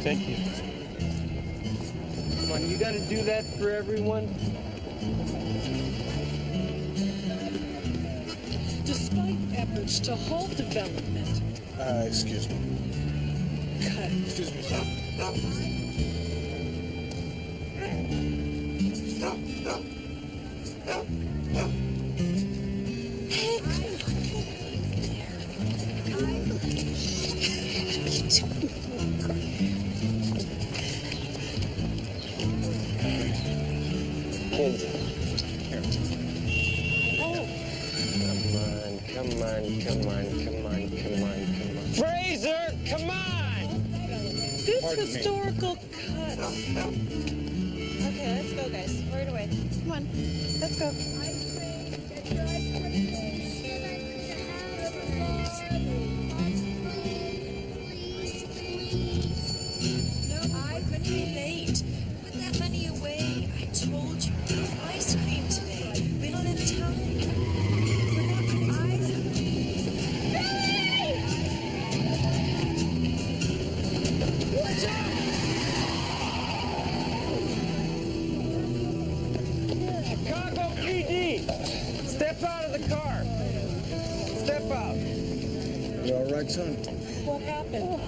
Thank you. Come on, you gotta do that for everyone? Despite efforts to halt development. Excuse me. Cut. Excuse me, sir. Kids. Here. Oh. Come on. Fraser, come on! This Pardon me. historical cut. Okay, let's go, guys. Right away. Come on. Let's go. No, I'm gonna be late. Put that money away. I told you. Ice cream today. We don't have time. We're not gonna Watch out! Chicago PD! Step out of the car! Step out! You all right, son? What happened?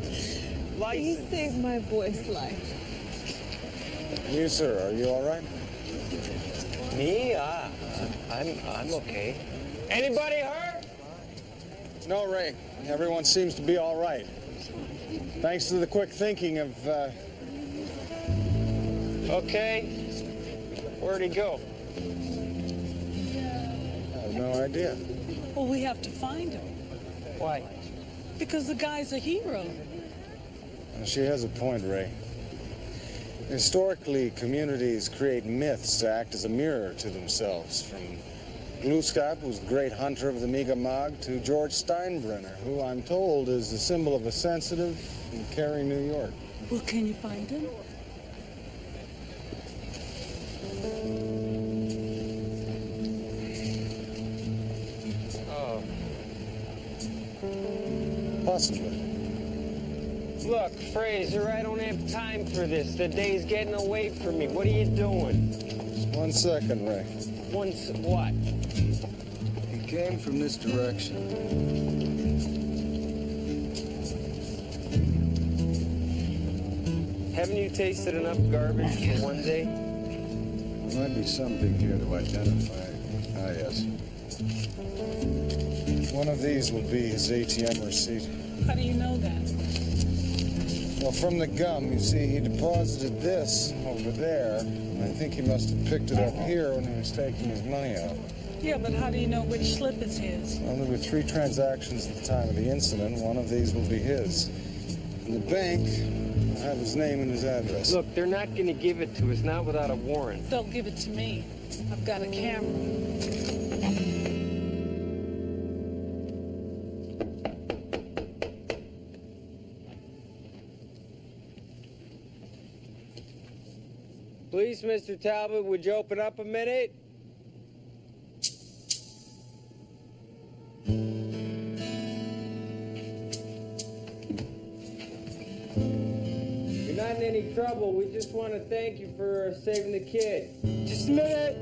He License. saved my boy's life. You, sir, are you all right? Me? I'm okay. Anybody hurt? No, Ray. Everyone seems to be all right. Thanks to the quick thinking of, Okay. Where'd he go? I have no idea. Well, we have to find him. Why? Because the guy's a hero. She has a point, Ray. Historically, communities create myths to act as a mirror to themselves. From Glooskap, who's the great hunter of the Mi'kmaq, to George Steinbrenner, who I'm told is the symbol of a sensitive and caring New York. Well, can you find him? Oh. Possibly. Look, Fraser, I don't have time for this. The day's getting away from me. What are you doing? Just 1 second, Ray. Once what? He came from this direction. Haven't you tasted enough garbage for one day? There might be something here to identify. Ah, yes. One of these will be his ATM receipt. How do you know that? Well, from the gum, you see, he deposited this over there. I think he must have picked it up here when he was taking his money out. Yeah, but how do you know which slip is his? Well, there were 3 transactions at the time of the incident. One of these will be his. In the bank, I have his name and his address. Look, they're not going to give it to us, not without a warrant. They'll give it to me. I've got a camera. Please, Mr. Talbot, would you open up a minute? You're not in any trouble. We just want to thank you for saving the kid. Just a minute.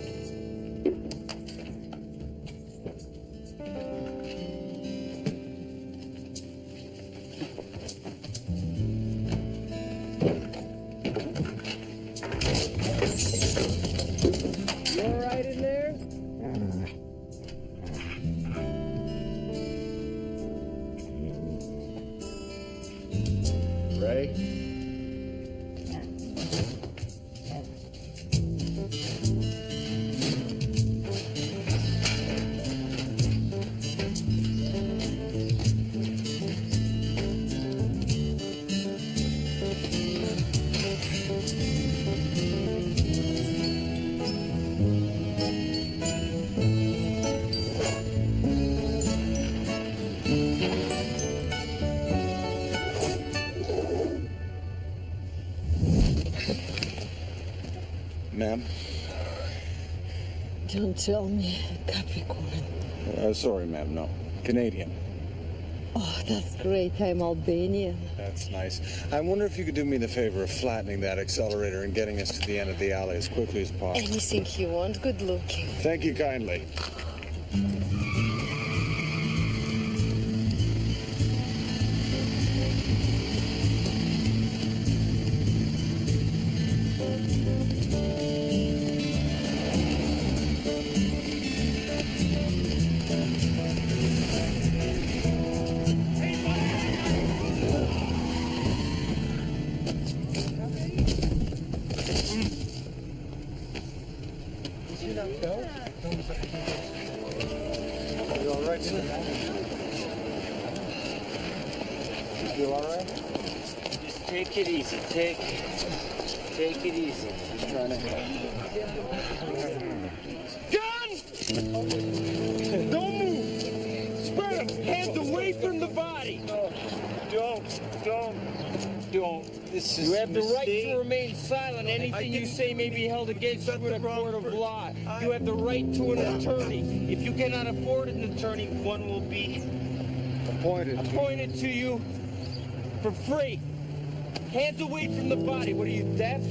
You all right in there? Ray? Ma'am? Don't tell me, Capricorn. Sorry, ma'am, no. Canadian. Oh, that's great. I'm Albanian. That's nice. I wonder if you could do me the favor of flattening that accelerator and getting us to the end of the alley as quickly as possible. Anything you want. Good looking. Thank you kindly. You all right, sir? You all right? Just take it easy. Take it easy. Just trying to help. Gun! Don't move! Spread them! Hands away from the body! Don't. This is You have the right to remain silent. Anything you say may be held against you in a court of law. You have the right to an attorney. If you cannot afford an attorney, one will be appointed to you for free. Hands away from the body. What are you, deaf?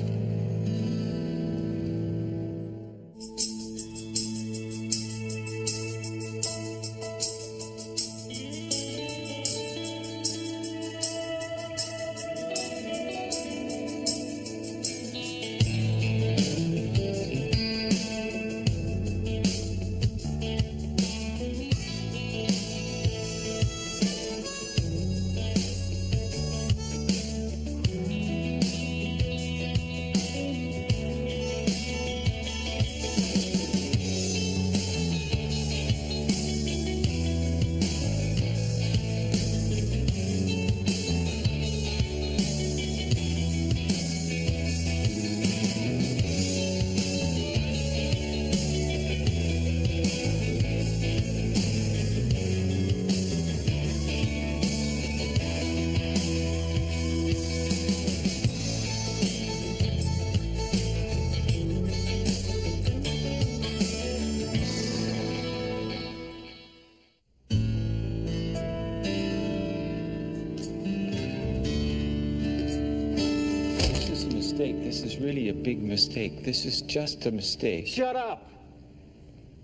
This is really a big mistake. This is just a mistake. Shut up!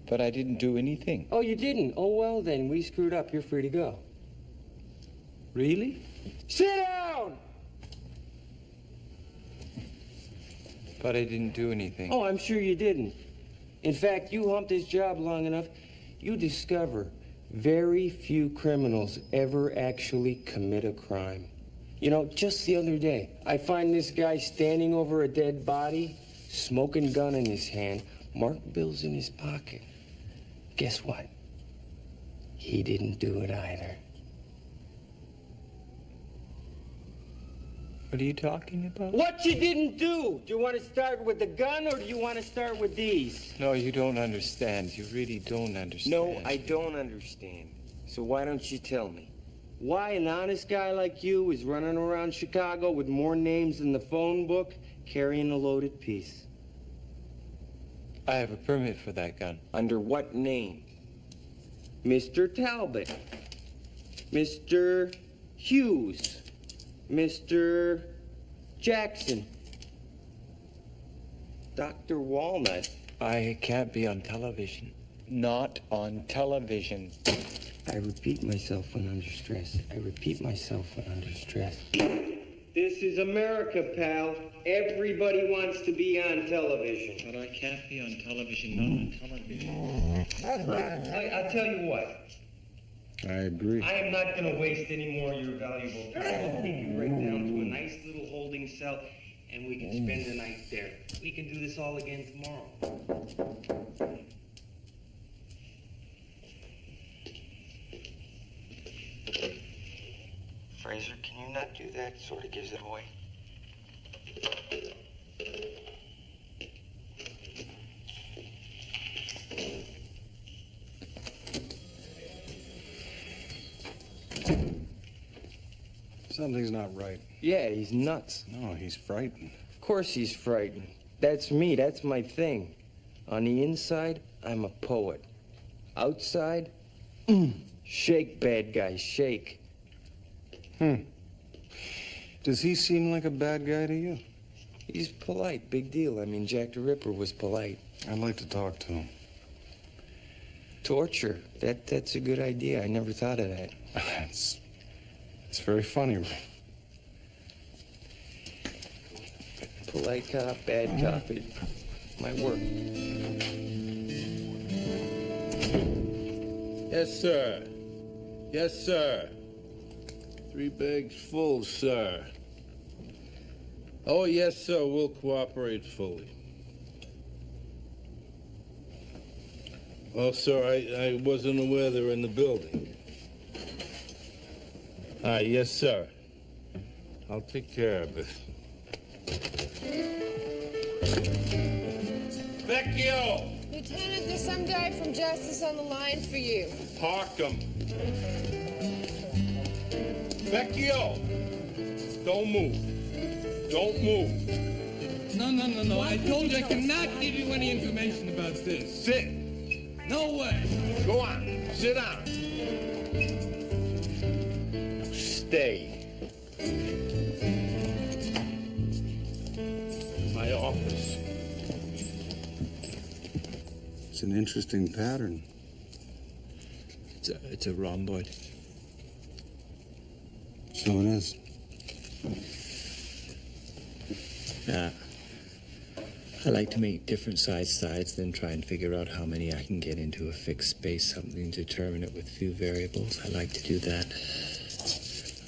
But I didn't do anything. Oh, you didn't? Oh, well then, we screwed up. You're free to go. Really? Sit down! But I didn't do anything. Oh, I'm sure you didn't. In fact, you humped this job long enough, you discover very few criminals ever actually commit a crime. You know, just the other day, I find this guy standing over a dead body, smoking gun in his hand, marked bills in his pocket. Guess what? He didn't do it either. What are you talking about? What you didn't do! Do you want to start with the gun or do you want to start with these? No, you don't understand. You really don't understand. No, I don't understand. So why don't you tell me? Why an honest guy like you is running around Chicago with more names than the phone book, carrying a loaded piece? I have a permit for that gun. Under what name? Mr. Talbot. Mr. Hughes. Mr. Jackson. Dr. Walnut. I can't be on television. Not on television. I repeat myself when under stress. I repeat myself when under stress. This is America, pal. Everybody wants to be on television. But I can't be on television, not on television. I'll tell you what. I agree. I am not going to waste any more of your valuable time. I'll take you right down to a nice little holding cell, and we can spend the night there. We can do this all again tomorrow. Fraser, can you not do that? Sort of gives it away. Something's not right. Yeah, he's nuts. No, he's frightened. Of course he's frightened. That's me. That's my thing. On the inside, I'm a poet. Outside, shake, bad guy, shake. Does he seem like a bad guy to you? He's polite, big deal. I mean, Jack the Ripper was polite. I'd like to talk to him. Torture. That's a good idea. I never thought of that. It's very funny, Ray. Polite cop, bad cop. It might work. Yes, sir. Yes, sir. 3 bags full, sir. Oh, yes, sir. We'll cooperate fully. Oh, sir, I wasn't aware they were in the building. All right, yes, sir. I'll take care of it. Vecchio! Lieutenant, there's some guy from Justice on the line for you. Park him. Vecchio! Don't move. Don't move. No. I told you I cannot give you any information about this. Sit. No way. Go on. Sit down. Stay. My office. It's an interesting pattern. It's a rhomboid. So it is. Yeah. I like to make different sides, then try and figure out how many I can get into a fixed space, something to determine it with few variables. I like to do that.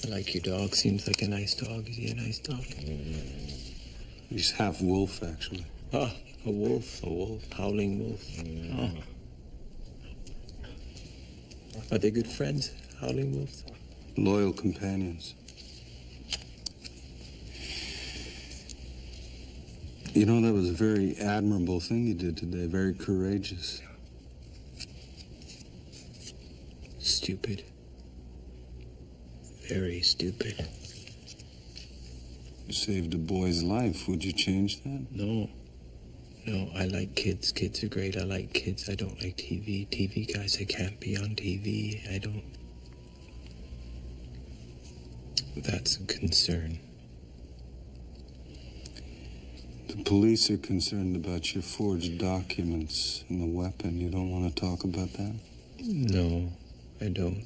I like your dog. Seems like a nice dog. Is he a nice dog? He's half wolf, actually. Ah, a wolf. A wolf. Howling wolf. Oh. Are they good friends, howling wolves? Loyal companions. You know, that was a very admirable thing you did today. Very courageous. Stupid. Very stupid. You saved a boy's life. Would you change that? No, I like kids. Kids are great. I like kids. I don't like TV. TV guys, I can't be on TV. I don't. That's a concern. The police are concerned about your forged documents and the weapon. You don't want to talk about that? No, I don't.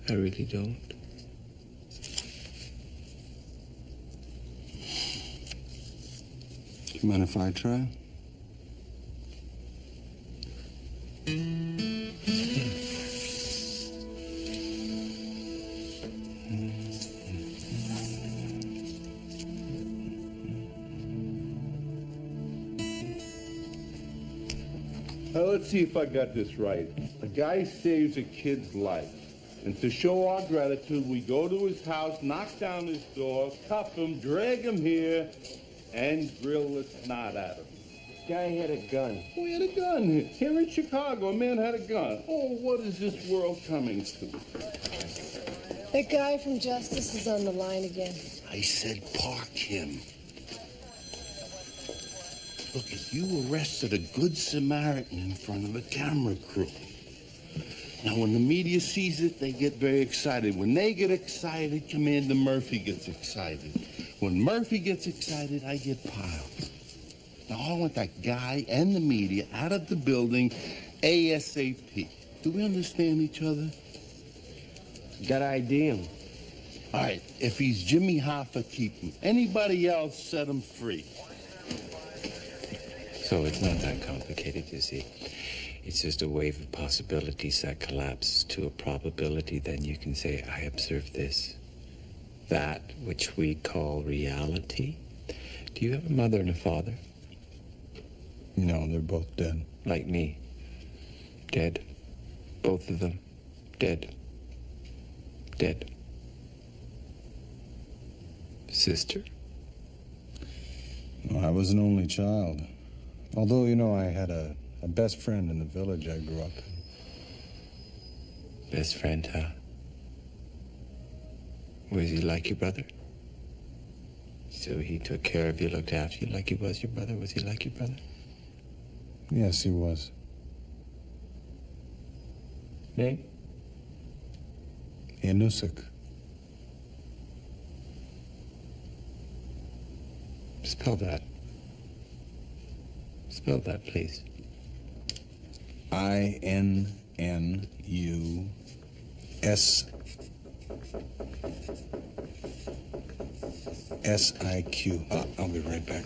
I really don't. Do you mind if I try? Now, let's see if I got this right. A guy saves a kid's life. And to show our gratitude, we go to his house, knock down his door, cuff him, drag him here, and grill the snot at him. Guy had a gun. Oh, he had a gun. Here in Chicago, a man had a gun. Oh, what is this world coming to? That guy from Justice is on the line again. I said park him. Look, you arrested a good Samaritan in front of a camera crew. Now, when the media sees it, they get very excited. When they get excited, Commander Murphy gets excited. When Murphy gets excited, I get piled. Now, I want that guy and the media out of the building ASAP. Do we understand each other? Gotta ID him. All right, if he's Jimmy Hoffa, keep him. Anybody else, set him free. So it's not that complicated, you see. It's just a wave of possibilities that collapses to a probability. Then you can say, I observe this. That which we call reality. Do you have a mother and a father? No, they're both dead. Like me. Dead. Both of them. Dead. Dead. Sister? No, I was an only child. Although, you know, I had a best friend in the village I grew up in. Best friend, huh? Was he like your brother? So he took care of you, looked after you like he was your brother? Was he like your brother? Yes, he was. Name? Inusik. Spell that. Spell that, please. INNUSSIQ. I'll be right back.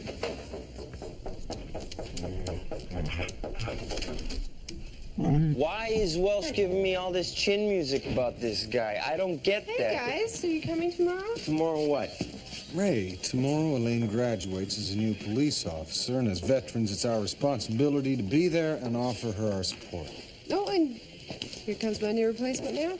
Why is Welsh giving me all this chin music about this guy? I don't get that. Hey, guys, are you coming tomorrow? Tomorrow what? Ray, tomorrow Elaine graduates as a new police officer, and as veterans, it's our responsibility to be there and offer her our support. Oh, and here comes my new replacement now.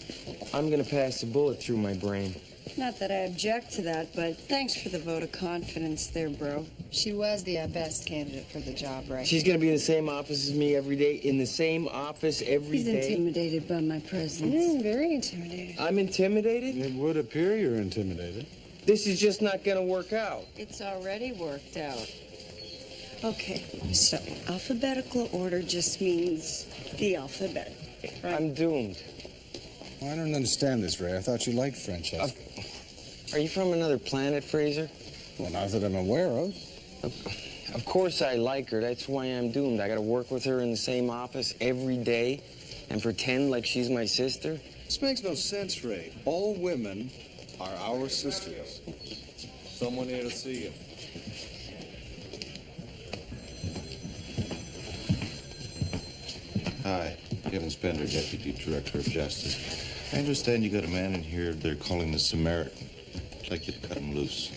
I'm gonna pass the bullet through my brain. Not that I object to that, but thanks for the vote of confidence there, bro. She was the best candidate for the job, right? She's gonna be in the same office as me every day, in the same office every He's day. intimidated by my presence. Very intimidated. I'm intimidated? It would appear you're intimidated. This is just not gonna work out. It's already worked out. Okay, so alphabetical order just means the alphabet. Right? I'm doomed. Well, I don't understand this, Ray. I thought you liked Francesca. Are you from another planet, Fraser? Well, not that I'm aware of. Of course I like her. That's why I'm doomed. I gotta work with her in the same office every day and pretend like she's my sister. This makes no sense, Ray. All women are our sisters. Someone here to see you. Hi, Kevin Spender, Deputy Director of Justice. I understand you got a man in here they're calling the Samaritan. I'd like you to cut him loose.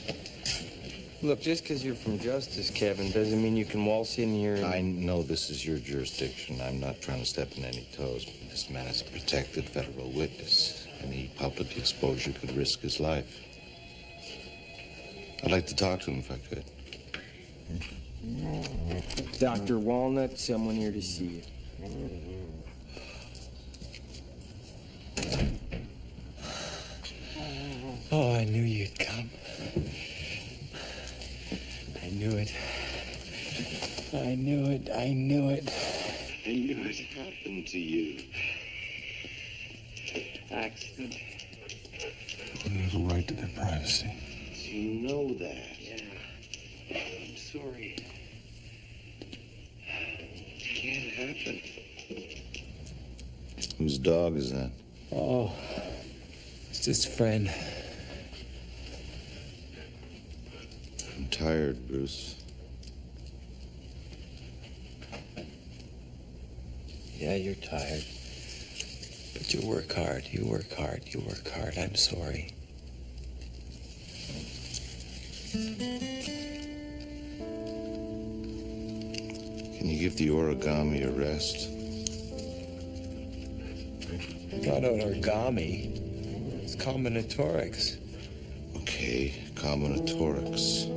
Look, just because you're from Justice, Kevin, doesn't mean you can waltz in here and... I know this is your jurisdiction. I'm not trying to step on any toes. But this man is a protected federal witness. Any public exposure could risk his life. I'd like to talk to him if I could. Dr. Walnut, someone here to see you. Oh, I knew you'd come. I knew it. I knew it. I knew it. I knew it happened to you. Accident. Everyone has a right to their privacy. You know that. Yeah. I'm sorry. It can't happen. Whose dog is that? Oh, it's just a friend. I'm tired, Bruce. Yeah, you're tired. But you work hard. You work hard. You work hard. I'm sorry. Can you give the origami a rest? Not origami. It's combinatorics. Okay, combinatorics.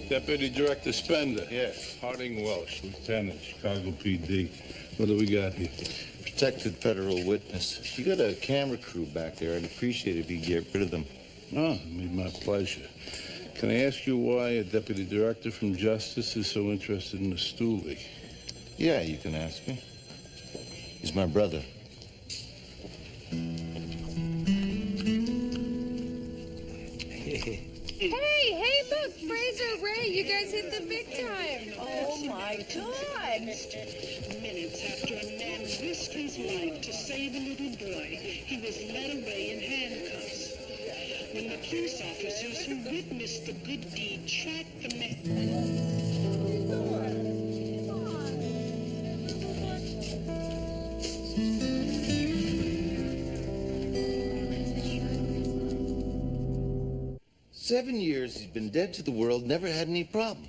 Deputy Director Spender. Yes. Harding Welsh, Lieutenant, Chicago PD. What do we got here? Protected federal witness. You got a camera crew back there. I'd appreciate it if you get rid of them. Oh, it'd be my pleasure. Can I ask you why a deputy director from Justice is so interested in the stoolie? Yeah, you can ask me. He's my brother. Hey, look, Fraser, Ray, you guys hit the big time. Oh, my God. Minutes after a man risked his life to save a little boy, he was led away in handcuffs. When the police officers who witnessed the good deed tracked the man... 7 years he's been dead to the world, never had any problem.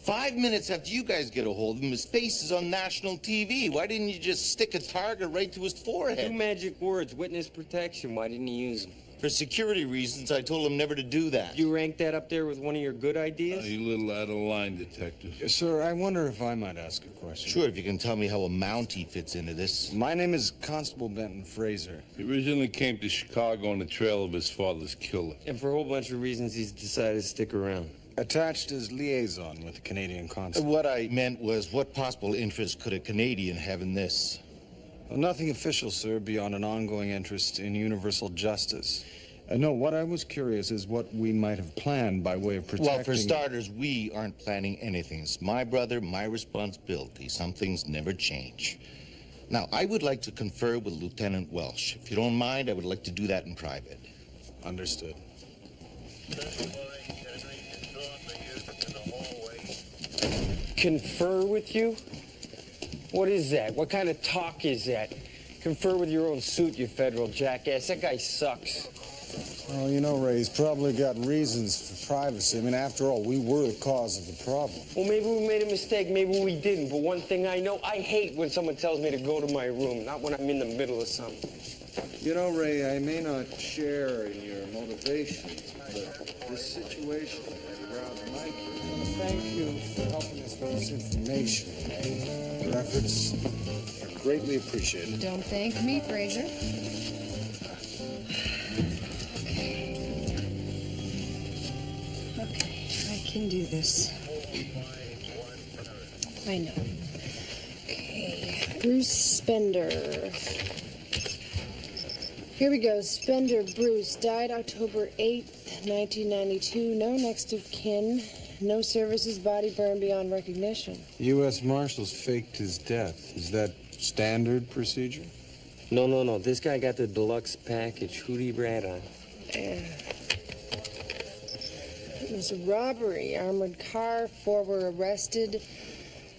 5 minutes after you guys get a hold of him, his face is on national TV. Why didn't you just stick a target right to his forehead? 2 magic words, witness protection. Why didn't you use them? For security reasons, I told him never to do that. You rank that up there with one of your good ideas? You little out of line, detective. Sir, I wonder if I might ask a question. Sure, if you can tell me how a Mountie fits into this. My name is Constable Benton Fraser. He originally came to Chicago on the trail of his father's killer. And for a whole bunch of reasons, he's decided to stick around. Attached as liaison with the Canadian consul. What I meant was, what possible interest could a Canadian have in this? Well, nothing official, sir, beyond an ongoing interest in universal justice. No, what I was curious is what we might have planned by way of protecting... Well, for starters, we aren't planning anything. It's my brother, my responsibility. Some things never change. Now, I would like to confer with Lieutenant Welsh. If you don't mind, I would like to do that in private. Understood. Confer with you? What is that? What kind of talk is that? Confer with your own suit, you federal jackass. That guy sucks. Well, you know, Ray, he's probably got reasons for privacy. I mean, after all, we were the cause of the problem. Well, maybe we made a mistake, maybe we didn't. But one thing I know, I hate when someone tells me to go to my room, not when I'm in the middle of something. You know, Ray, I may not share in your motivations, but this situation has aroused my curiosity. Thank you for helping us with this information. Your efforts are greatly appreciated. Don't thank me, Fraser. Okay, I can do this. I know. Okay, Bruce Spender. Here we go. Spender Bruce died October 8th, 1992. No next of kin. No services, body burned beyond recognition. U.S. Marshals faked his death. Is that standard procedure? No. This guy got the deluxe package. Who'd he rat on? It was a robbery. Armored car. 4 were arrested.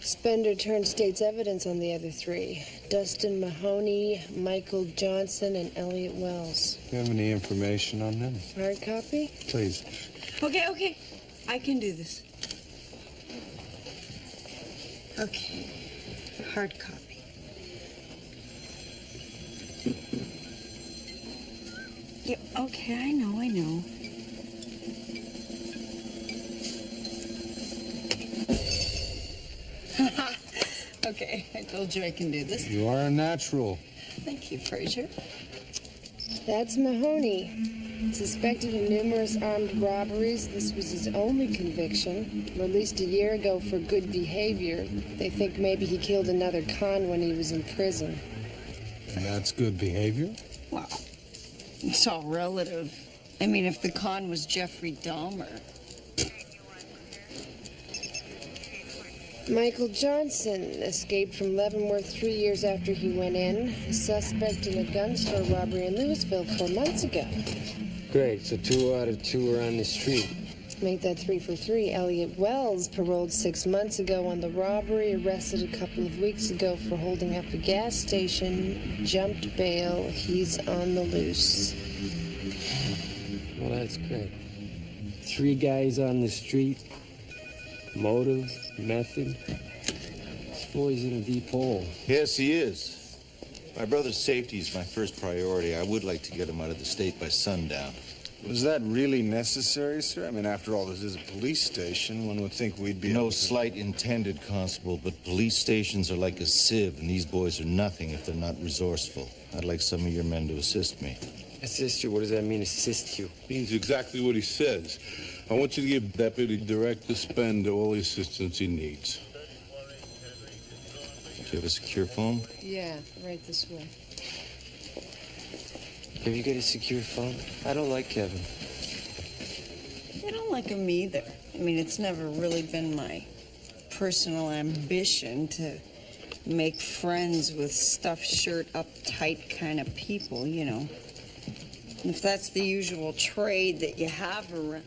Spender turned state's evidence on the other 3. Dustin Mahoney, Michael Johnson, and Elliot Wells. Do you have any information on them? Hard copy? Please. Okay. I can do this. Okay. Hard copy. Yeah, okay, I know. Okay, I told you I can do this. You are a natural. Thank you, Fraser. That's Mahoney. Suspected in numerous armed robberies. This was his only conviction. Released a year ago for good behavior. They think maybe he killed another con when he was in prison. And that's good behavior? Well, it's all relative. I mean, if the con was Jeffrey Dahmer. Michael Johnson escaped from Leavenworth 3 years after he went in. A suspect in a gun store robbery in Louisville 4 months ago. Great, so 2 out of 2 are on the street. Make that 3 for 3. Elliot Wells, paroled 6 months ago on the robbery, arrested a couple of weeks ago for holding up a gas station, jumped bail. He's on the loose. Well, that's great. 3 guys on the street. Motive, method. This boy's in a deep hole. Yes, he is. My brother's safety is my first priority. I would like to get him out of the state by sundown. Was that really necessary, sir? I mean, after all, this is a police station. One would think we'd be... No slight intended, Constable, but police stations are like a sieve, and these boys are nothing if they're not resourceful. I'd like some of your men to assist me. Assist you? What does that mean, assist you? Means exactly what he says. I want you to give Deputy Director Spender all the assistance he needs. Do you have a secure phone? Yeah, right this way. Have you got a secure phone? I don't like Kevin. I don't like him either. I mean, it's never really been my personal ambition to make friends with stuffed shirt, uptight kind of people, you know. If that's the usual trade that you have around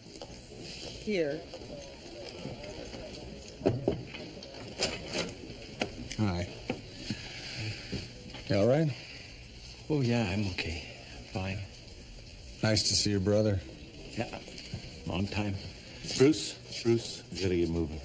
here. Hi. You all right? Oh, yeah, I'm okay. Fine. Nice to see your brother. Yeah, long time. Bruce, you gotta get moving.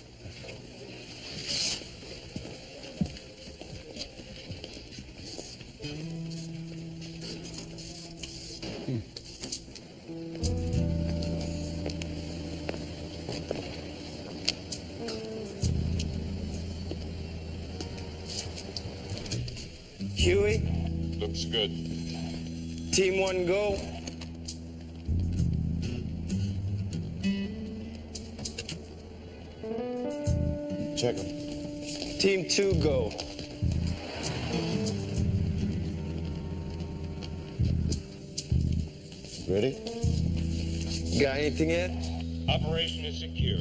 Looks good. Team 1, go. Check them. Team 2, go. Ready? Got anything yet? Operation is secure.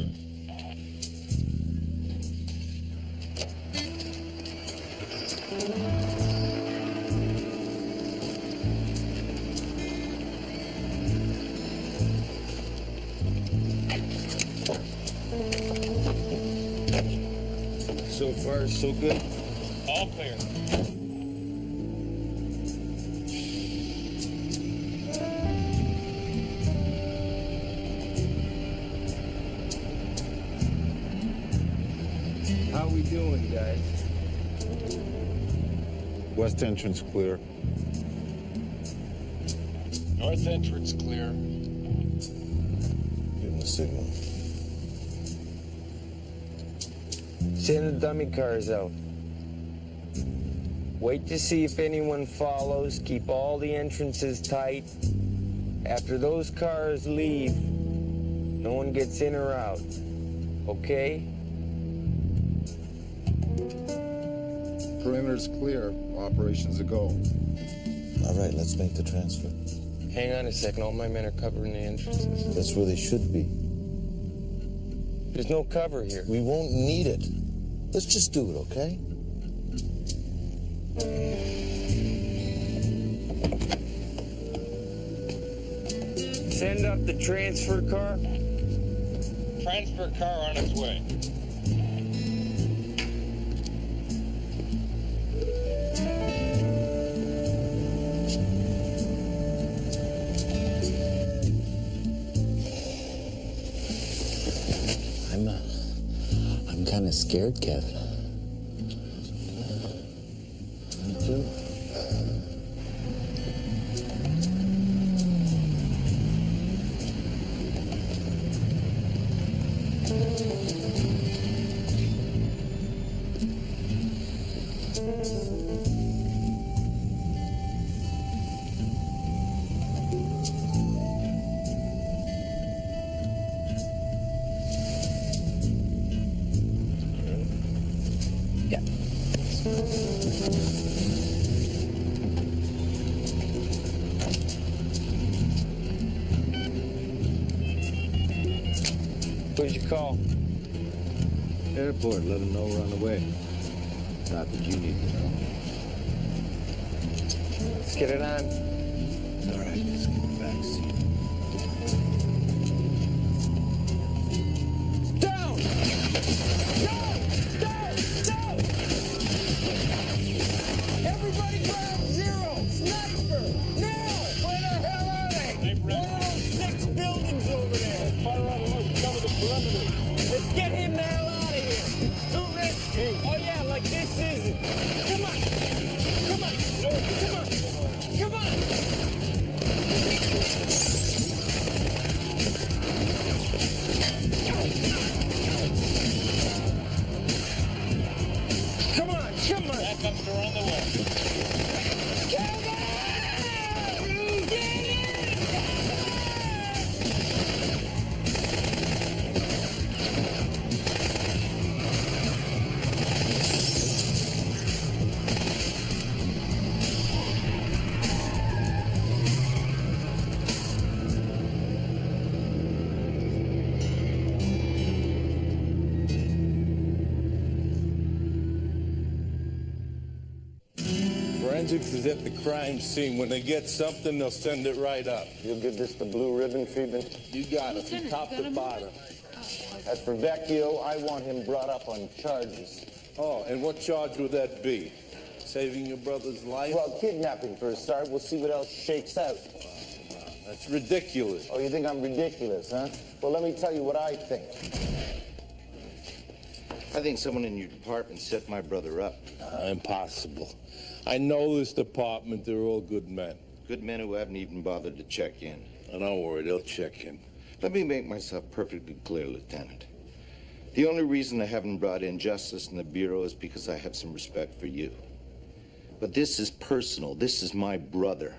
So far, so good. All clear. How we doing, guys? West entrance clear. North entrance clear. Give him the signal. Send the dummy cars out. Wait to see if anyone follows. Keep all the entrances tight. After those cars leave, no one gets in or out. Okay? Perimeter's clear. Operation's a go. All right, let's make the transfer. Hang on a second. All my men are covering the entrances. That's where they should be. There's no cover here. We won't need it. Let's just do it, okay? Send up the transfer car. Transfer car on its way. I'm kind of scared, Kev. Me too. Who'd you call? Airport, let them know we're on the way. Not that you need to know. Let's get it on. All right, let's get the back seat. Down! Down! Down! Down! Everybody ground zero! Sniper! Now! Where the hell are they? One of those 6 buildings over there! Fire on low, cover the perimeter. Let's get him the hell out of here! Too risky! Oh yeah, like this isn't! Come on! Come on! No, come on! Come on! Come on! Come on! Backups are on the way. Come on! Get in! Forensics is at the crime scene. When they get something, they'll send it right up. You'll give this the blue ribbon treatment? You got it, from top to bottom. As for Vecchio, I want him brought up on charges. Oh, and what charge would that be? Saving your brother's life? Well, kidnapping for a start. We'll see what else shakes out. That's ridiculous. Oh, you think I'm ridiculous, huh? Well, let me tell you what I think. I think someone in your department set my brother up. Impossible. I know this department. They're all good men. Good men who haven't even bothered to check in. Oh, don't worry, they'll check in. Let me make myself perfectly clear, Lieutenant. The only reason I haven't brought in justice in the Bureau is because I have some respect for you. But this is personal. This is my brother.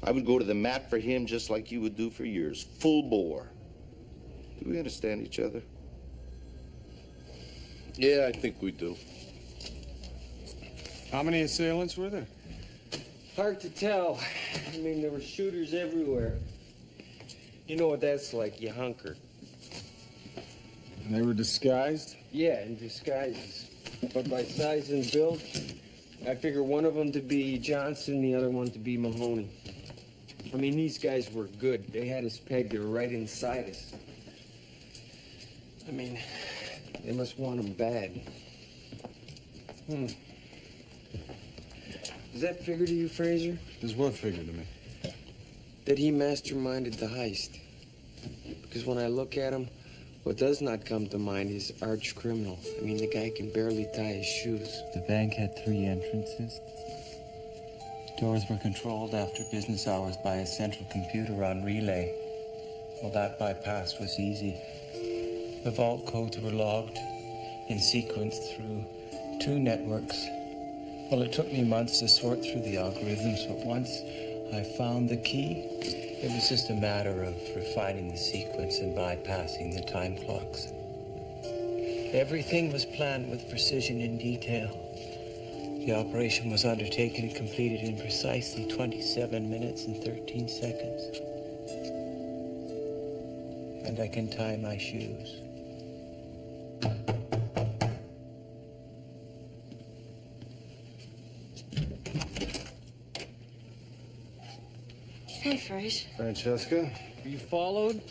I would go to the mat for him just like you would do for yours. Full bore. Do we understand each other? Yeah, I think we do. How many assailants were there? Hard to tell. I mean, there were shooters everywhere. You know what that's like, you hunker. And they were disguised? Yeah, in disguises. But by size and build, I figure one of them to be Johnson, the other one to be Mahoney. I mean, these guys were good. They had us pegged. They were right inside us. I mean, they must want him bad. Does that figure to you, Fraser? Does what figure to me? That he masterminded the heist. Because when I look at him, what does not come to mind is arch criminal. I mean, the guy can barely tie his shoes. The bank had 3 entrances. Doors were controlled after business hours by a central computer on relay. Well, that bypass was easy. The vault codes were logged in sequence through 2 networks. Well, it took me months to sort through the algorithms, but once I found the key, it was just a matter of refining the sequence and bypassing the time clocks. Everything was planned with precision and detail. The operation was undertaken and completed in precisely 27 minutes and 13 seconds. And I can tie my shoes. Hey, Fraser. Francesca? Are you followed?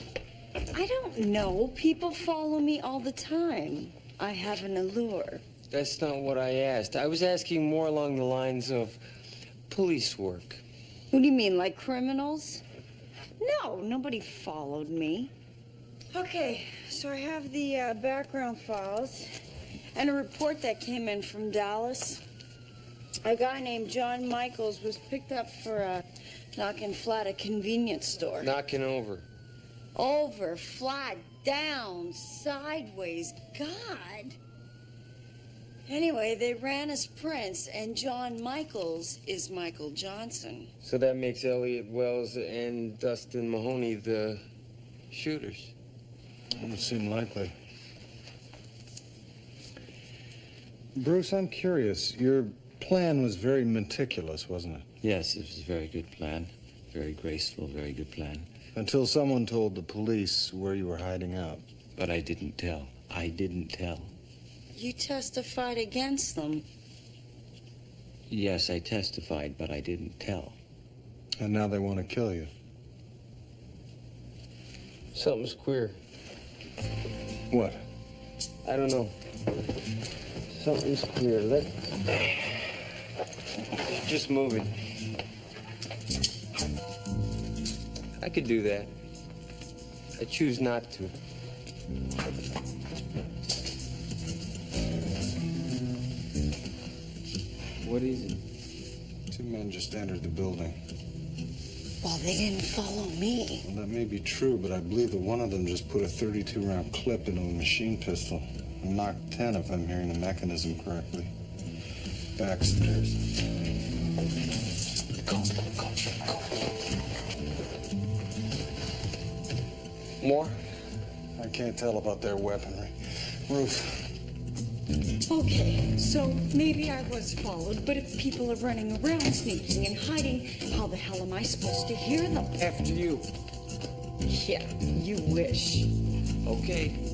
I don't know. People follow me all the time. I have an allure. That's not what I asked. I was asking more along the lines of police work. What do you mean, like criminals? No, nobody followed me. Okay, so I have the background files and a report that came in from Dallas. A guy named John Michaels was picked up for knocking flat a convenience store. Knocking over. Over, flat, down, sideways. God. Anyway, they ran as Prince, and John Michaels is Michael Johnson. So that makes Elliot Wells and Dustin Mahoney the shooters. Doesn't seem likely. Bruce, I'm curious. Your plan was very meticulous, wasn't it? Yes, it was a very good plan. Very graceful, very good plan. Until someone told the police where you were hiding out. But I didn't tell. I didn't tell. You testified against them. Yes, I testified, but I didn't tell. And now they want to kill you. Something's queer. What? I don't know. Something's queer. Just move it. I could do that. I choose not to. What is it? 2 men just entered the building. Well, they didn't follow me. Well, that may be true, but I believe that one of them just put a 32-round clip into a machine pistol and knocked 10 if I'm hearing the mechanism correctly. Backstairs. Go. More? I can't tell about their weaponry. Ruth. Okay, so maybe I was followed, but if people are running around sneaking and hiding, how the hell am I supposed to hear them? After you. Yeah, you wish. Okay.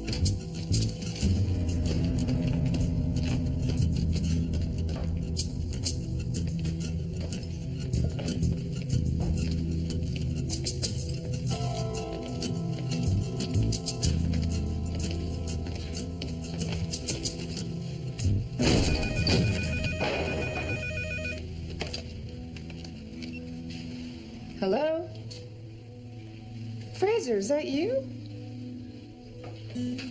Hello? Fraser, is that you?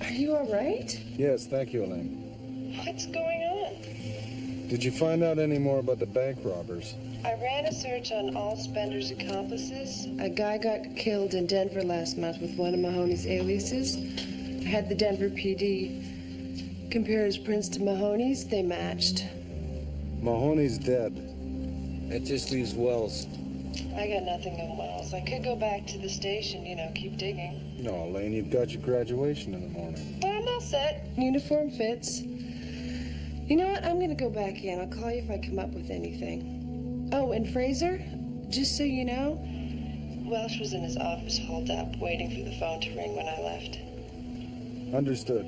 Are you all right? Yes, thank you, Elaine. What's going on? Did you find out any more about the bank robbers? I ran a search on all Spender's accomplices. A guy got killed in Denver last month with one of Mahoney's aliases. I had the Denver PD compare his prints to Mahoney's. They matched. Mahoney's dead. That just leaves Wells. I got nothing on Wells. I could go back to the station, keep digging. No, Lane, you've got your graduation in the morning. Well, I'm all set. Uniform fits. You know what? I'm gonna go back in. I'll call you if I come up with anything. Oh, and Fraser, just so you know, Welsh was in his office holed up, waiting for the phone to ring when I left. Understood.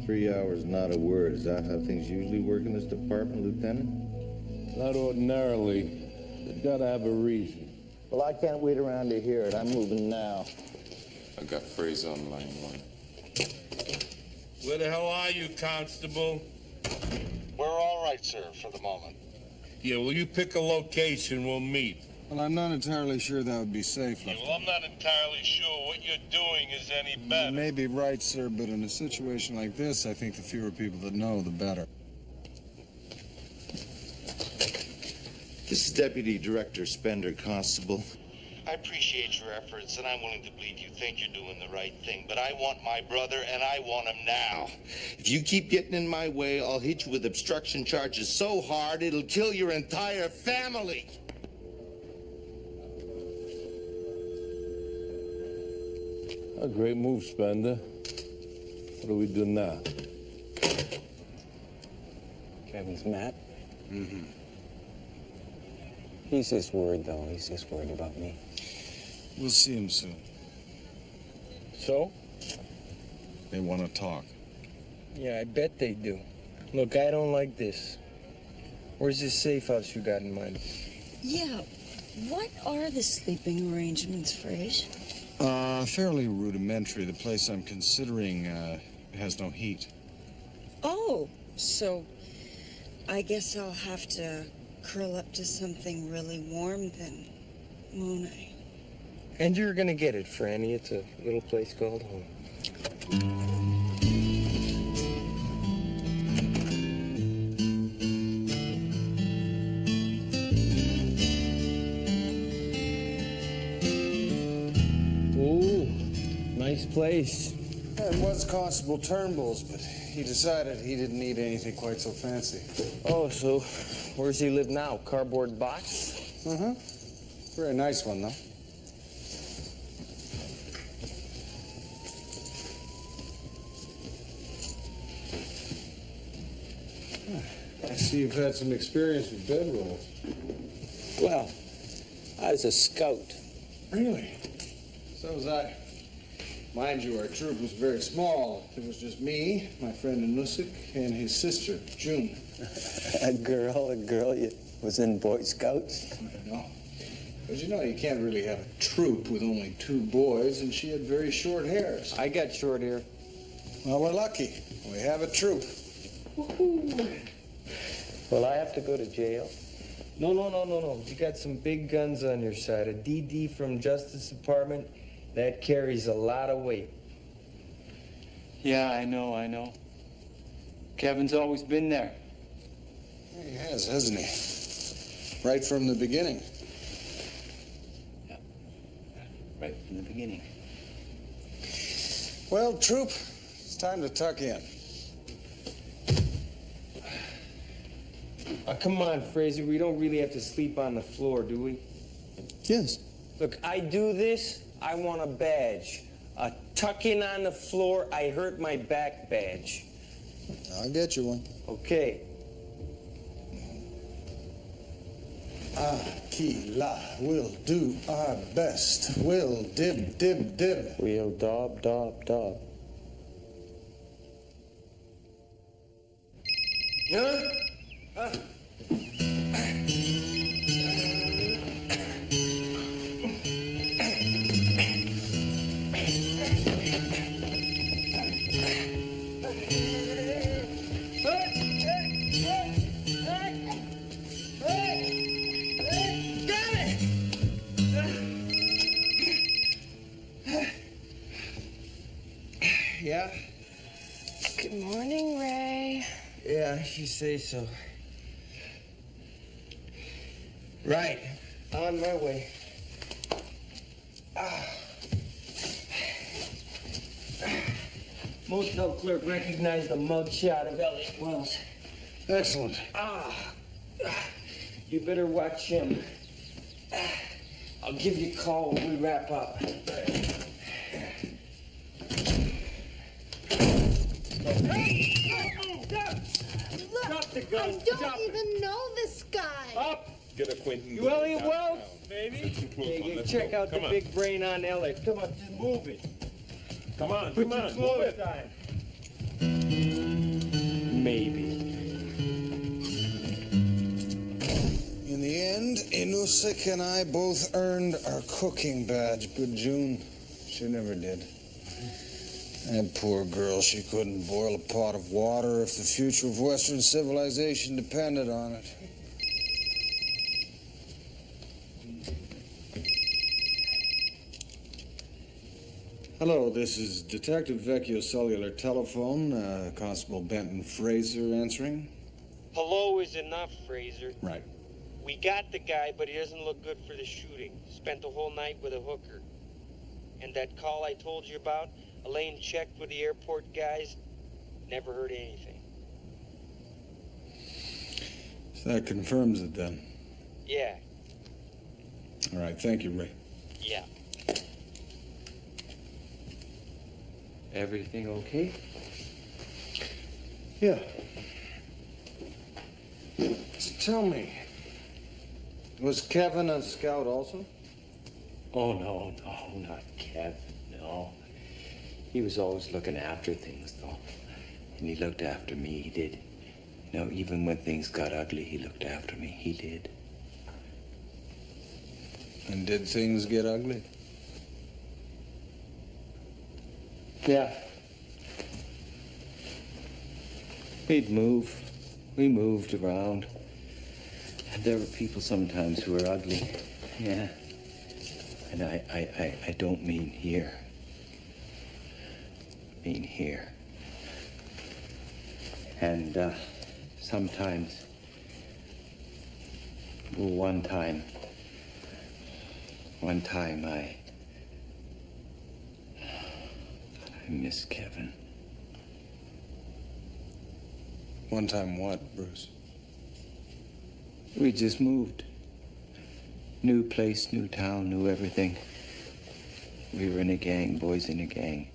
3 hours, not a word. Is that how things usually work in this department, Lieutenant? Not ordinarily. They've got to have a reason. Well, I can't wait around to hear it. I'm moving now. I got Fraser on line 1. Where the hell are you, Constable? We're all right, sir, for the moment. Yeah, well, you pick a location, we'll meet. Well, I'm not entirely sure that would be safe, Yeah, Lieutenant. well, I'm not entirely sure what you're doing is any better. You may be right, sir, but in a situation like this, I think the fewer people that know, the better. This is Deputy Director Spender, Constable. I appreciate your efforts, and I'm willing to believe you think you're doing the right thing, but I want my brother, and I want him now. If you keep getting in my way, I'll hit you with obstruction charges so hard it'll kill your entire family. A great move, Spender. What do we do now? Kevin's Matt. Mm-hmm. He's just worried, though. He's just worried about me. We'll see him soon. So? They want to talk. Yeah, I bet they do. Look, I don't like this. Where's this safe house you got in mind? Yeah, what are the sleeping arrangements, Frage? Fairly rudimentary. The place I'm considering has no heat. Oh, so I guess I'll have to curl up to something really warm then, won't I? And you're gonna get it, Franny. It's a little place called home. Ooh, nice place. It was Constable Turnbull's, but he decided he didn't need anything quite so fancy. Oh, so where's he live now? Cardboard box? Uh-huh. Very nice one, though. I see you've had some experience with bedrolls. Well, I was a scout. Really? So was I. Mind you, our troop was very small. It was just me, my friend Nusik, and his sister, June. A girl was in Boy Scouts? No. But you can't really have a troop with only 2 boys, and she had very short hairs. I got short hair. Well, we're lucky. We have a troop. Woohoo. Will I have to go to jail? No. You got some big guns on your side. A DD from Justice Department, that carries a lot of weight. Yeah, I know. Kevin's always been there. He has, hasn't he? Right from the beginning. Yeah, right from the beginning. Well, troop, it's time to tuck in. Come on, Fraser. We don't really have to sleep on the floor, do we? Yes. Look, I do this, I want a badge. A tuck-in on the floor, I hurt my back badge. I'll get you one. Okay. Aquila, we'll do our best. We'll dib, dib, dib. We'll dob, dob, dob. Huh? Yeah? Good morning, Ray. Yeah, you say so. Right. On my way. Motel clerk recognized the mugshot of Elliot Wells. Excellent. You better watch him. I'll give you a call when we wrap up. Look, I don't even know this guy. Up! Get a Quentin. Willie Welch, baby. Hey, check out the big brain on Elliot. Come on, just move it. Come on, Put come your on, clothes on. Maybe. In the end, Inusik and I both earned our cooking badge, but June, she never did. That poor girl, she couldn't boil a pot of water if the future of Western civilization depended on it. Hello, this is Detective Vecchio Cellular Telephone, Constable Benton Fraser answering. Hello is enough, Fraser. Right. We got the guy, but he doesn't look good for the shooting. Spent the whole night with a hooker. And that call I told you about, Elaine checked with the airport guys, never heard anything. So that confirms it then. Yeah, All right, thank you, Ray. yeah. Everything okay? Yeah. So tell me, was Kevin a scout also? Oh, no, not Kevin, no. He was always looking after things, though. And he looked after me, he did. You know, even when things got ugly, he looked after me. He did. And did things get ugly? Yeah. We'd move. We moved around. There were people sometimes who were ugly. Yeah. And I don't mean here. I mean here. And sometimes, well, one time I miss Kevin. One time what, Bruce? We just moved. New place, new town, new everything. We were in a gang, boys in a gang.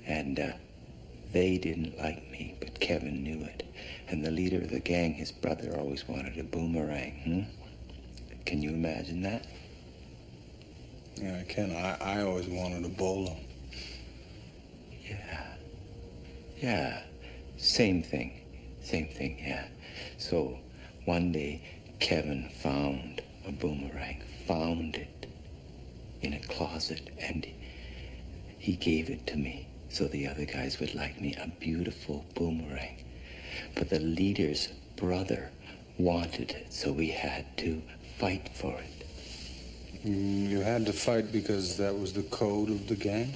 And they didn't like me, but Kevin knew it. And the leader of the gang, his brother, always wanted a boomerang. Can you imagine that? Yeah, I can. I always wanted a bolo. Yeah. Same thing, yeah. So one day, Kevin found a boomerang, found it in a closet, and he gave it to me so the other guys would like me, a beautiful boomerang. But the leader's brother wanted it, so we had to fight for it. You had to fight because that was the code of the gang?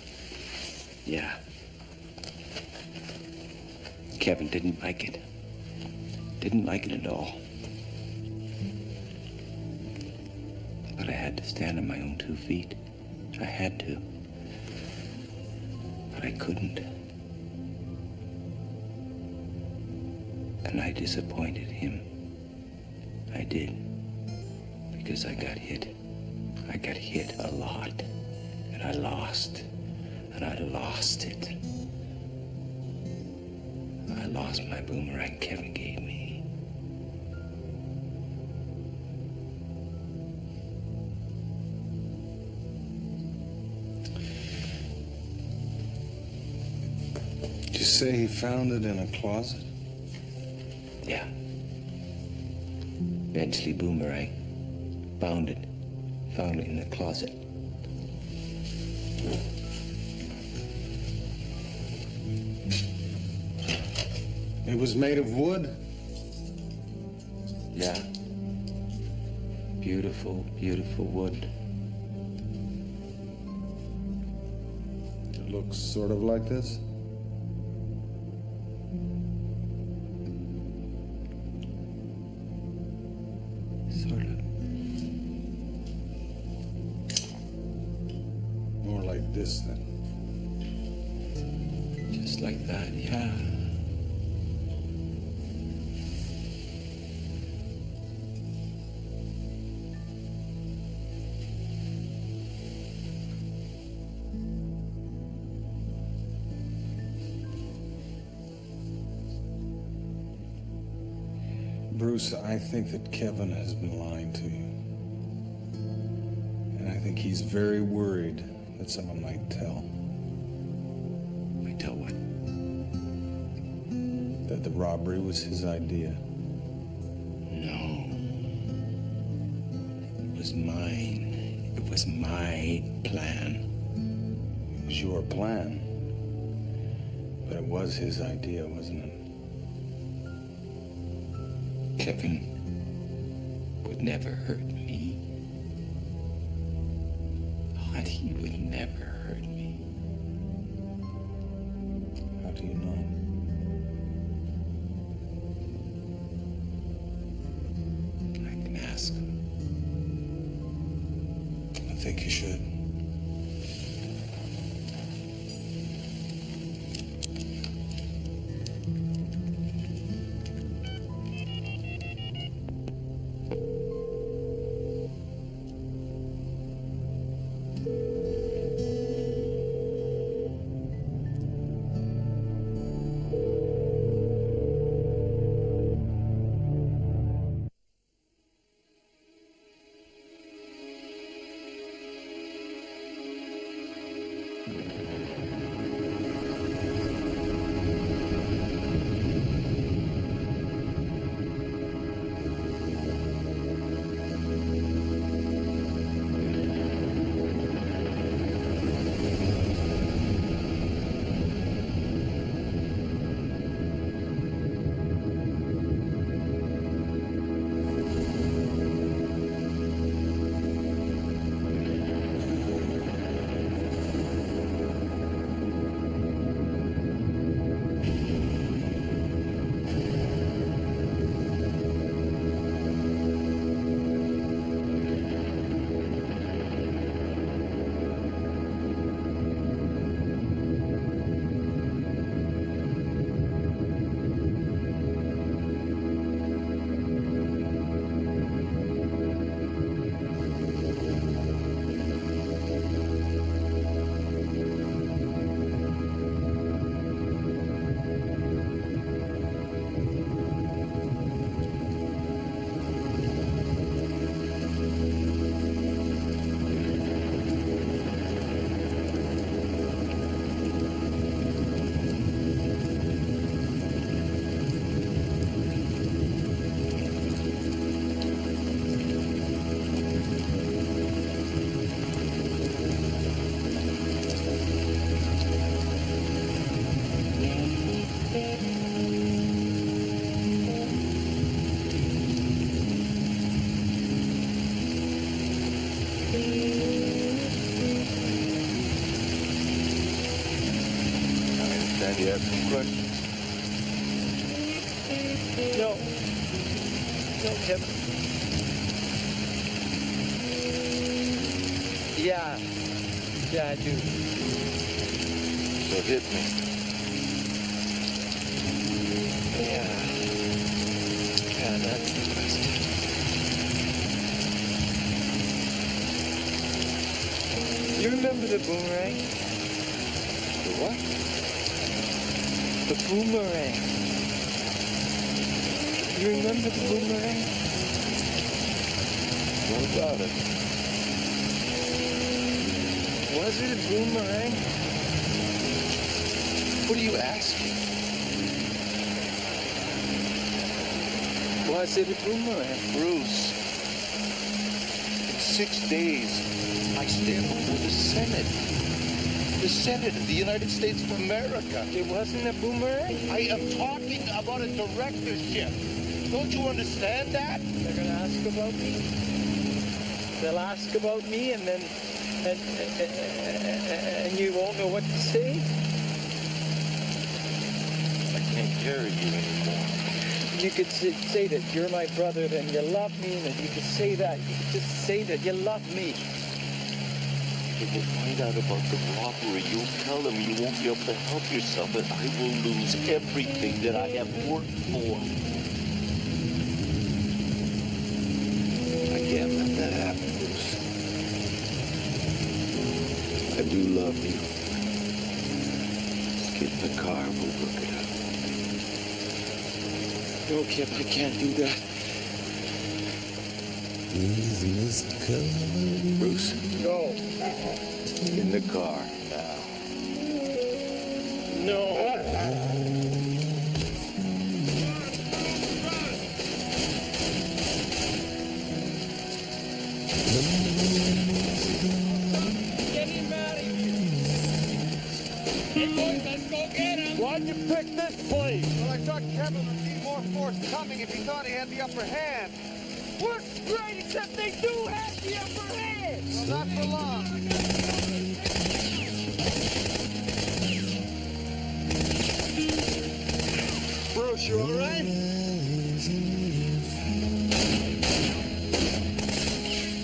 Yeah. Kevin didn't like it. Didn't like it at all. But I had to stand on my own 2 feet. I had to. But I couldn't. And I disappointed him. I did. Because I got hit. I got hit a lot. And I lost. And I lost it. I lost my boomerang Kevin gave me. Did you say he found it in a closet? Yeah. Eventually, boomerang. Found it. Found it in the closet. It was made of wood? Yeah. Beautiful, beautiful wood. It looks sort of like this? Sort of. More like this, then. Just like that, yeah. Bruce, I think that Kevin has been lying to you. And I think he's very worried that someone might tell. Might tell what? That the robbery was his idea. No. It was mine. It was my plan. It was your plan. But it was his idea, wasn't it? Kevin would never hurt me. God, he would never hurt me. How do you know? I can ask him. I think you should. You have some questions? No. No, Kevin. Yeah. Yeah, I do. So hit me. Yeah. Yeah, that's the question. You remember the boomerang? The what? The boomerang. You remember the boomerang? What about it? Was it a boomerang? What are you asking? Was it a boomerang? Bruce, in 6 days, I stand before the Senate. The Senate of the United States of America. It wasn't a boomerang? I am talking about a directorship. Don't you understand that? They're going to ask about me. They'll ask about me, and then and you won't know what to say. I can't carry you anymore. You could say that you're my brother, then you love me, and you could say that. You could just say that you love me. If you find out about the robbery, you'll tell them you won't be able to help yourself, and I will lose everything that I have worked for. I can't let that happen, Bruce. I do love you. Let's get in the car, we'll work it out. No, Kip, you can't do that. Bruce. Go. In the car. Get him out of here. Hey, boys, let's go get him. Why'd you pick this place? Well, I thought Kevin would see more force coming if he thought he had the upper hand. Works great, except they do have the upper hand. Well, not for long. Bruce, you all right?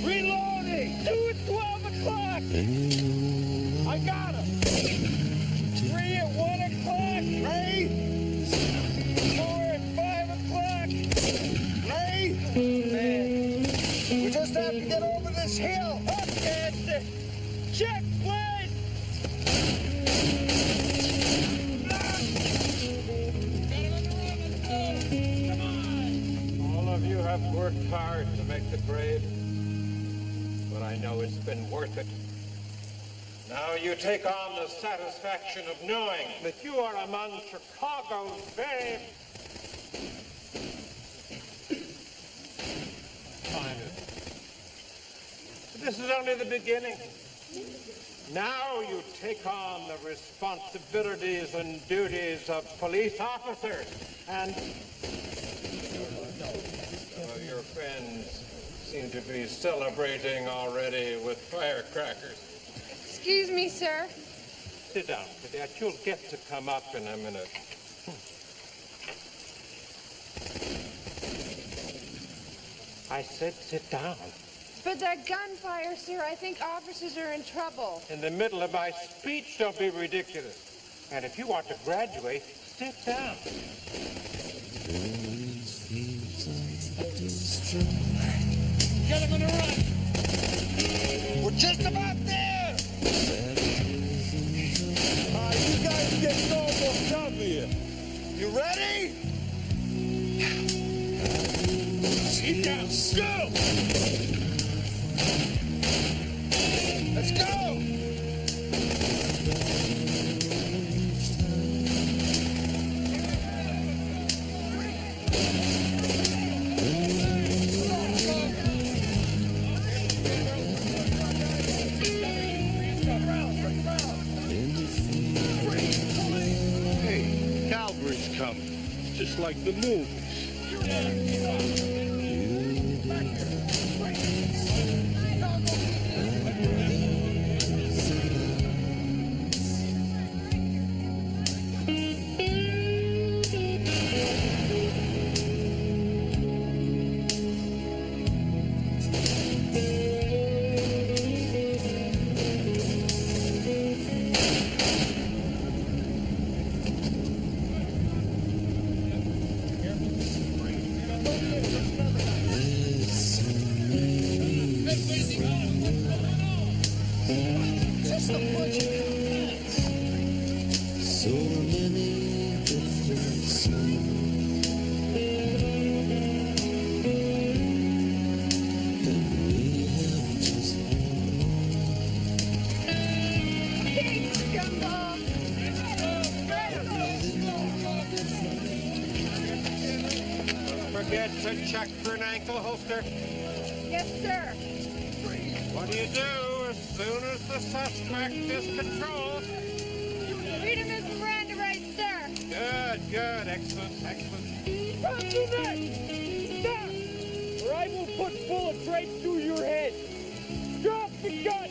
Reloading! 2 at 12 o'clock! I got him! 3 at 1 o'clock! Ray! 4 at 5 o'clock! Ray! We just have to get over this hill. Okay, check, please! All of you have worked hard to make the grade, but I know it's been worth it. Now you take on the satisfaction of knowing that you are among Chicago's very finest. This is only the beginning. Now you take on the responsibilities and duties of police officers, and some of your friends seem to be celebrating already with firecrackers. Excuse me, sir. Sit down, Cadet. You'll get to come up in a minute. I said sit down. But that gunfire, sir, I think officers are in trouble. In the middle of my speech, don't be ridiculous. And if you want to graduate, sit down. Get him on the run! We're just about there! You guys getting almost done here. You ready? Get down. Go! Let's go! Hey, Calvary's coming. Just like the movies. Just a bunch of cats. So many different songs that we have just Don't forget to check for an ankle holster. Yes, sir. What do you do as soon as the suspect is controlled? Read him his Miranda rights, sir. Good. Excellent. Stop, do that! Stop! Or I will put bullets right through your head. Drop the gun!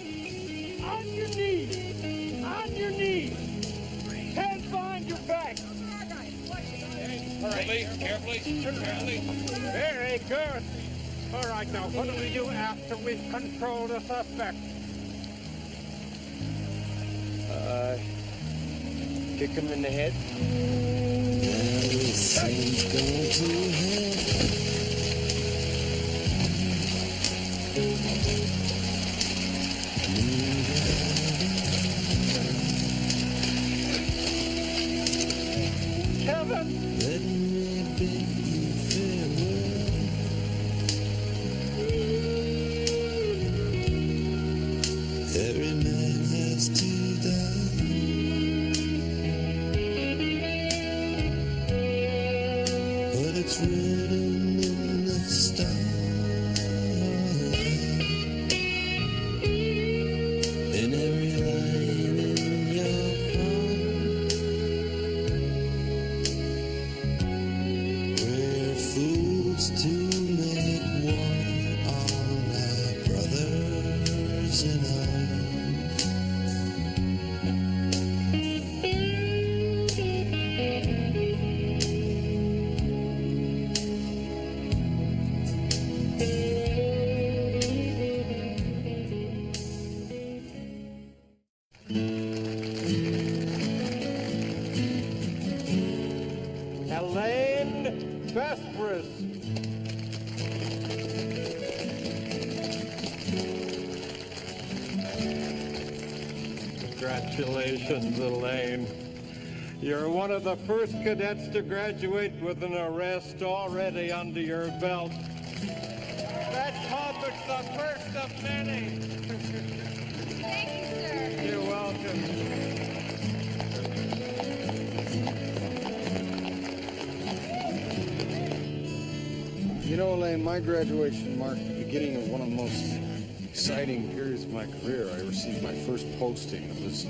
On your knees! On your knees! Hands behind your back! Carefully. Very good. All right, now, what do we do after we've controlled the suspect? Kick him in the head. everything's going to hell. Kevin! Let me bid you farewell. it's written in the stars. In every line in your heart, we're fools to make war on our brothers in arms. Elaine Vesperus. Congratulations, Elaine. You're one of the first cadets to graduate with an arrest already under your belt. Let's hope it's the first of many. Thank you, sir. You're welcome. You know, Elaine, my graduation marked the beginning of one of the most exciting periods of my career. I received my first posting. It was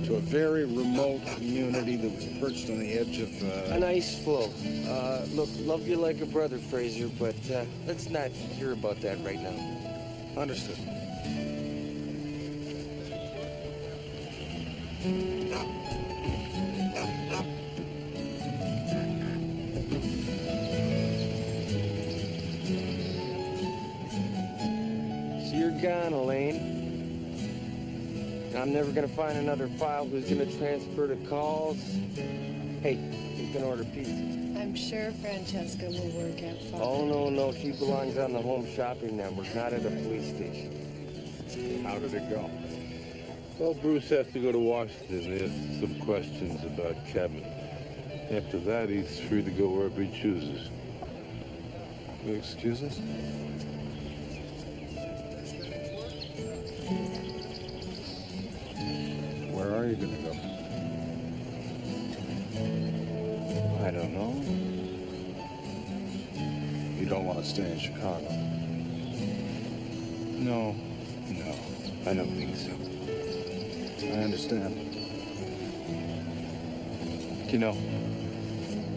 to a very remote community that was perched on the edge of... A nice flow. Look, love you like a brother, Fraser, but let's not hear about that right now. Understood. So you're gone, Elaine. I'm never gonna find another file who's gonna transfer the calls. Hey, you can order pizza. I'm sure Francesca will work out fine. Oh, no, she belongs on the Home Shopping Network, not at a police station. How did it go? Well, Bruce has to go to Washington and ask some questions about Kevin. After that, he's free to go wherever he chooses. Will you excuse us? Where are you going to go? I don't know. You don't want to stay in Chicago? No, I don't think so. I understand. You know,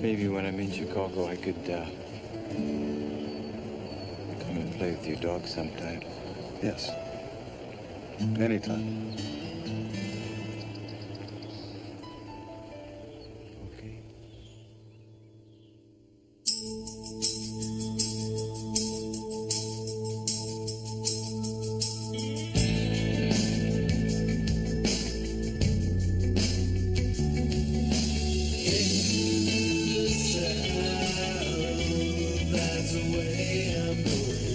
maybe when I'm in Chicago, I could come and play with your dog sometime. Yes. Anytime. Okay. That's the way I'm going.